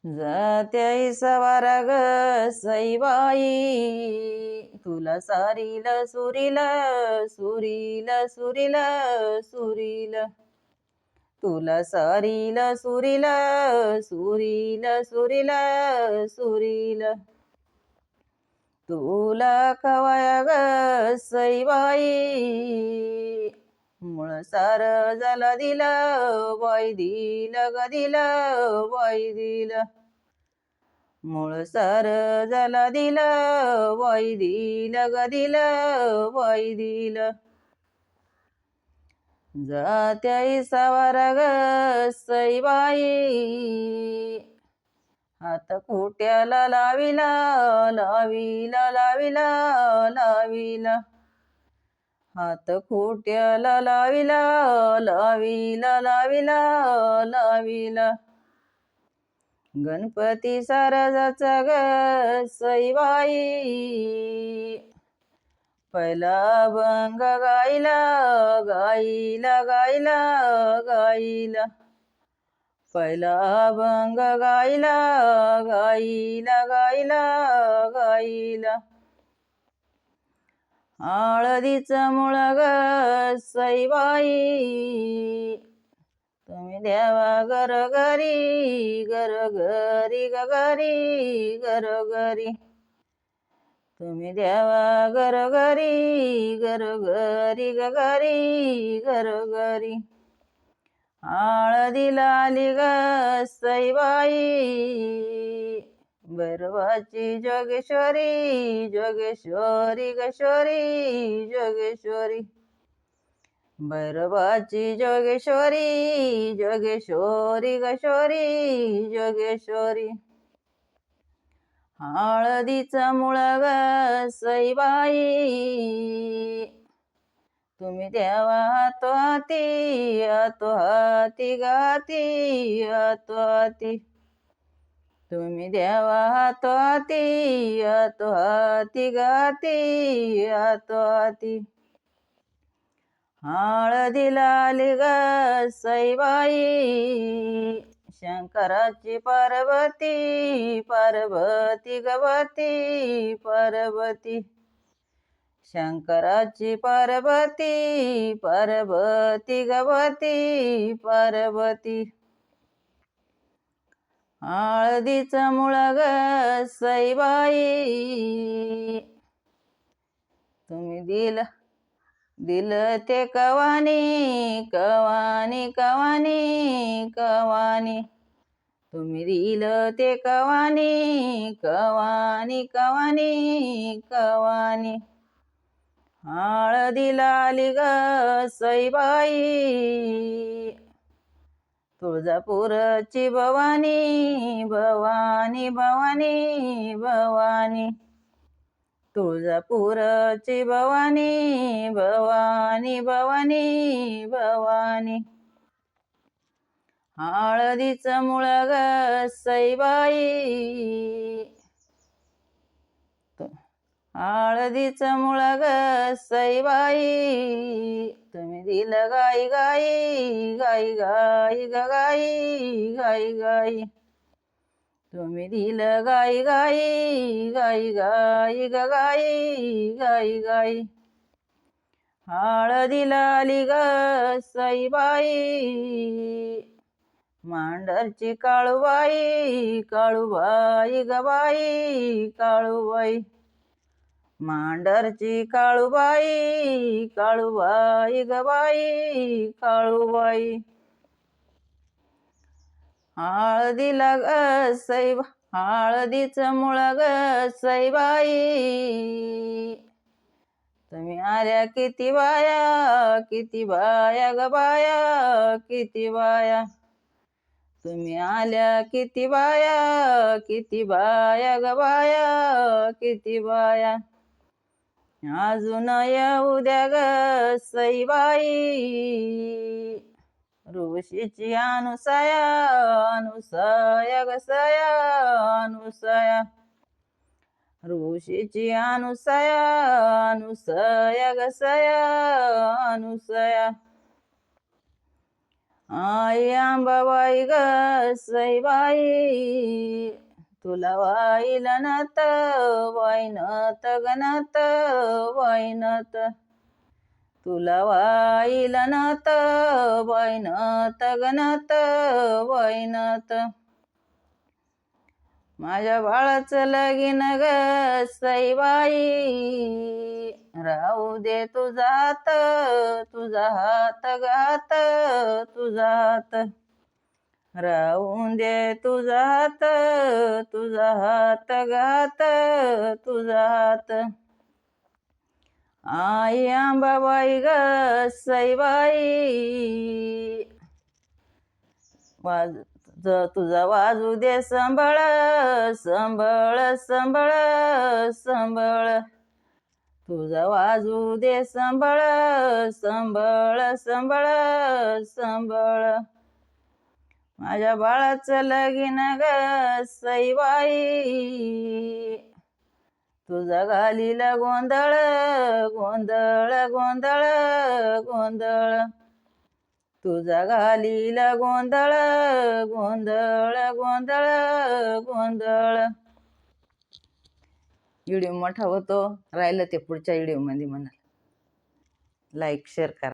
जात्याई सवारा ग सईबाई, तुला सारील सुरील सुरील सुरील सुरील, तुला सारील सुरील सुरील सुरील सुरील, तुला कवाया ग सईबाई, मुळ सार झाला दिला बाई दिल ग दिल बाई दिल, मूळ सार झाला दिल बाई दिल ग दिल बाई दिल, जात्याई सवारा ग सईबाई, हात खोट्याला लाविला लाविला लाविला लाविला, हात खोट्याला लाविला लाविला लाविला लाविला, गणपती सारजाचा ग सईबाई, पहिला अभंग गायला गायला गायला गायला, पहिला अभंग गायला गायला गायला गायला, हळदीचं मुळ ग सईबाई, तुम्ही द्यावा घरोघरी घरोघरी घरी घरोघरी, तुम्ही द्यावा घरोघरी घरोघरी घरी घरोघरी, हळदीला आली ग सईबाई, भैरवाची जोगेश्वरी जोगेश्वरी गश्वरी जोगेश्वरी, भैरवाची जोगेश्वरी जोगेश्वरी गश्वरी जोगेश्वरी, हळदीचं मुळ ग सईबाई, तुम्ही द्यावा हातो हाती हातो हाती गाती हातो हाती, तुम्ही द्यावा हातो हाती हातो हाती गाती हातो हाती, हळदीला आली ग सईबाई, शंकराची पार्वती पार्वती गवती पार्वती, शंकराची पार्वती पार्वती गवती पार्वती, हळदीचं मुळ ग सईबाई, तुम्ही दिल दिल ते कवानी कवानी कवानी कवानी, तुम्ही दिल ते कवानी कवानी कवानी कवानी, हळदीला आली ग सईबाई, तुळजापूरची भवानी भवानी भवानी भवानी, तुळजापूरची भवानी भवानी भवानी भवानी, हळदीचं मुळ ग सईबाई, हळदीचं मुळ ग सईबाई, तुम्ही दिल गाई गाई गाई गाई गाई गाई गाई, तुम्ही दिल गाई गाई गाई गाई गाई गाई गाई, हळदीला आली ग सईबाई, मांडरची काळूबाई काळूबाई गबाई काळूबाई, मांडरची काळूबाई काळूबाई गबाई काळूबाई, हळदीला ग सईबा हळदीचं मुळ ग सईबाई, तुम्ही आल्या किती बाया ग बाया किती बाया, तुम्ही आल्या किती बाया ग बाया किती बाया, अजून येऊ द्या ग सईबाई, ऋषीची अनुसया अनुसया ग सया अनुसया, ऋषीची अनुसया अनुसया ग सया अनुसया, आई आंबाबाई ग सईबाई, तुला वाईल नत वाईनत गणत वाईनत, तुला वाईल नत वाईनत गणत वाईनत. माझ्या बाळाचं लगीन ग सईबाई, राहू दे तुझा हात, तुझा हात घात, तुझा हात, राहून दे तुझा हात, तुझा हात घात, तुझा हात. आई आंबाबाई ग सईबाई, तुझा वाजू दे संबळ संबळ संबळ संबळ, तुझा वाजू दे संबळ संबळ संबळ संबळ. माझ्या बाळाचं लगीन ग सईबाई, तुझा घालीला गोंधळ गोंधळ गोंधळ गोंधळ, तुझा घालीला गोंधळ गोंधळ गोंधळ गोंधळ. व्हिडिओ मोठा होतो, राहिलं ते पुढच्या व्हिडिओमध्ये म्हणा. लाईक शेअर करा.